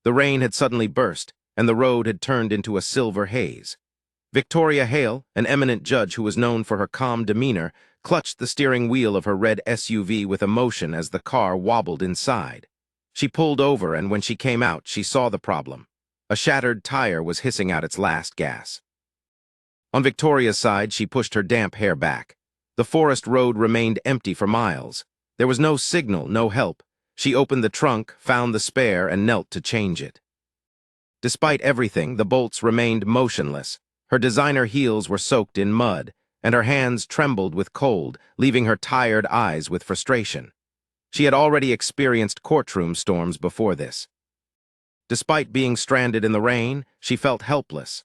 The rain had suddenly burst, and the road had turned into a silver haze. Victoria Hale, an eminent judge who was known for her calm demeanor, clutched the steering wheel of her red SUV with emotion as the car wobbled inside. She pulled over, and when she came out, she saw the problem. A shattered tire was hissing out its last gas. On Victoria's side, she pushed her damp hair back. The forest road remained empty for miles. There was no signal, no help. She opened the trunk, found the spare, and knelt to change it. Despite everything, the bolts remained motionless. Her designer heels were soaked in mud, and her hands trembled with cold, leaving her tired eyes with frustration. She had already experienced courtroom storms before this. Despite being stranded in the rain, she felt helpless.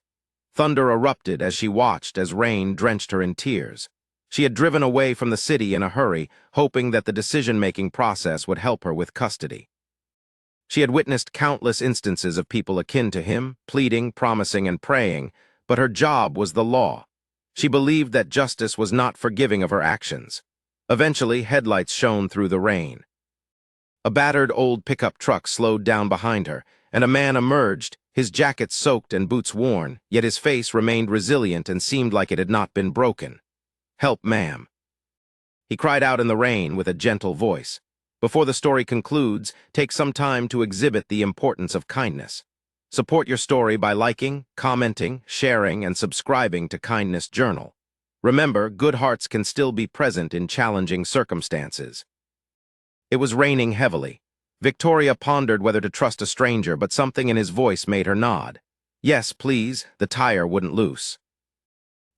Thunder erupted as she watched as rain drenched her in tears. She had driven away from the city in a hurry, hoping that the decision-making process would help her with custody. She had witnessed countless instances of people akin to him, pleading, promising, and praying, but her job was the law. She believed that justice was not forgiving of her actions. Eventually, headlights shone through the rain. A battered old pickup truck slowed down behind her, and a man emerged, his jacket soaked and boots worn, yet his face remained resilient and seemed like it had not been broken. "Help, ma'am." He cried out in the rain with a gentle voice. Before the story concludes, take some time to exhibit the importance of kindness. Support your story by liking, commenting, sharing, and subscribing to Kindness Journal. Remember, good hearts can still be present in challenging circumstances. It was raining heavily. Victoria pondered whether to trust a stranger, but something in his voice made her nod. "Yes, please," the tire wouldn't loose.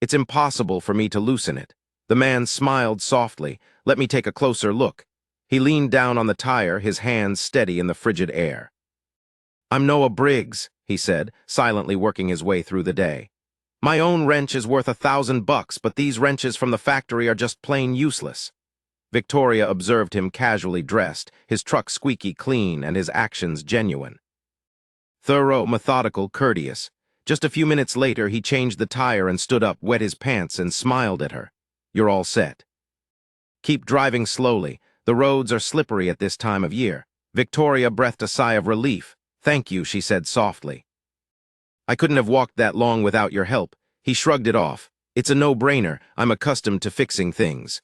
"It's impossible for me to loosen it." The man smiled softly. "Let me take a closer look." He leaned down on the tire, his hands steady in the frigid air. "I'm Noah Briggs," he said, silently working his way through the day. "My own wrench is worth $1,000, but these wrenches from the factory are just plain useless." Victoria observed him casually dressed, his truck squeaky clean and his actions genuine. Thorough, methodical, courteous. Just a few minutes later, he changed the tire and stood up, wet his pants, and smiled at her. "You're all set." "Keep driving slowly. The roads are slippery at this time of year." Victoria breathed a sigh of relief. "Thank you," she said softly. "I couldn't have walked that long without your help." He shrugged it off. "It's a no-brainer. I'm accustomed to fixing things."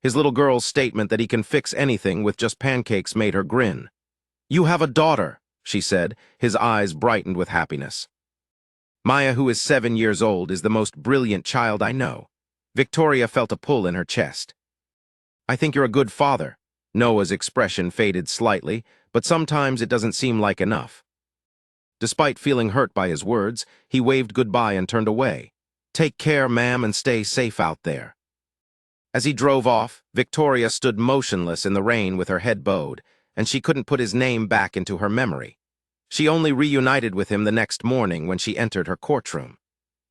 His little girl's statement that he can fix anything with just pancakes made her grin. "You have a daughter," she said. His eyes brightened with happiness. "Maya, who is 7 years old, is the most brilliant child I know." Victoria felt a pull in her chest. "I think you're a good father." Noah's expression faded slightly, but sometimes it doesn't seem like enough. Despite feeling hurt by his words, he waved goodbye and turned away. "Take care, ma'am, and stay safe out there." As he drove off, Victoria stood motionless in the rain with her head bowed, and she couldn't put his name back into her memory. She only reunited with him the next morning when she entered her courtroom.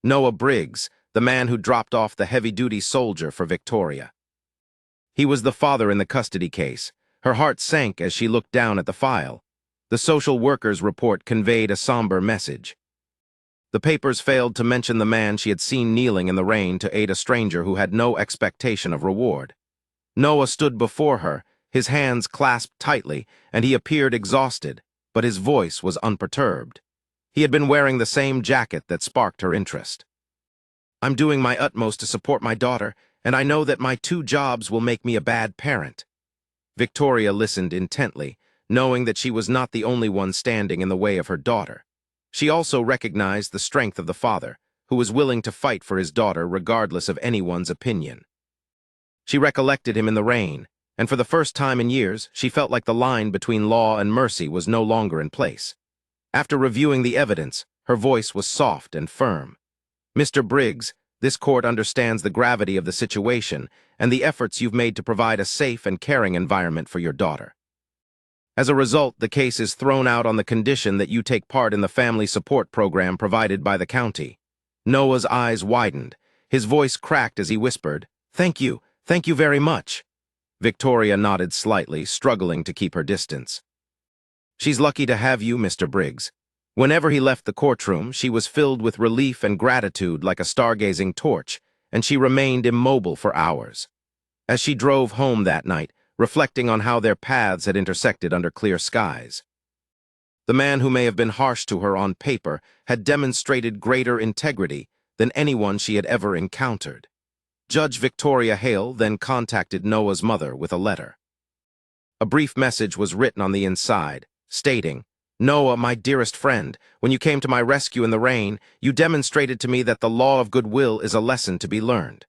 Noah Briggs, the man who dropped off the heavy-duty soldier for Victoria. He was the father in the custody case. Her heart sank as she looked down at the file. The social worker's report conveyed a somber message. The papers failed to mention the man she had seen kneeling in the rain to aid a stranger who had no expectation of reward. Noah stood before her, his hands clasped tightly, and he appeared exhausted, but his voice was unperturbed. He had been wearing the same jacket that sparked her interest. "I'm doing my utmost to support my daughter, and I know that my 2 jobs will make me a bad parent." Victoria listened intently, knowing that she was not the only one standing in the way of her daughter. She also recognized the strength of the father, who was willing to fight for his daughter regardless of anyone's opinion. She recollected him in the rain, and for the first time in years, she felt like the line between law and mercy was no longer in place. After reviewing the evidence, her voice was soft and firm. "Mr. Briggs, this court understands the gravity of the situation and the efforts you've made to provide a safe and caring environment for your daughter. As a result, the case is thrown out on the condition that you take part in the family support program provided by the county." Noah's eyes widened. His voice cracked as he whispered, Thank you very much." Victoria nodded slightly, struggling to keep her distance. "She's lucky to have you, Mr. Briggs." Whenever he left the courtroom, she was filled with relief and gratitude like a stargazing torch, and she remained immobile for hours. As she drove home that night, reflecting on how their paths had intersected under clear skies. The man who may have been harsh to her on paper had demonstrated greater integrity than anyone she had ever encountered. Judge Victoria Hale then contacted Noah's mother with a letter. A brief message was written on the inside, stating, "Noah, my dearest friend, when you came to my rescue in the rain, you demonstrated to me that the law of goodwill is a lesson to be learned.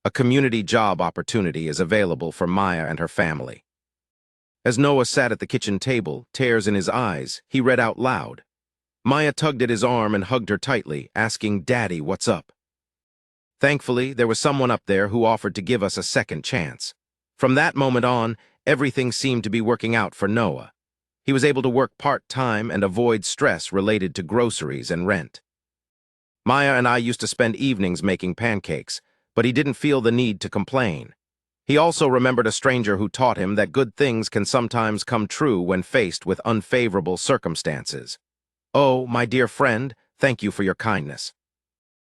A community job opportunity is available for Maya and her family." As Noah sat at the kitchen table, tears in his eyes, he read out loud. Maya tugged at his arm and hugged her tightly, asking, "Daddy, what's up?" Thankfully, there was someone up there who offered to give us a second chance. From that moment on, everything seemed to be working out for Noah. He was able to work part-time and avoid stress related to groceries and rent. Maya and I used to spend evenings making pancakes, but he didn't feel the need to complain. He also remembered a stranger who taught him that good things can sometimes come true when faced with unfavorable circumstances. "Oh, my dear friend, thank you for your kindness.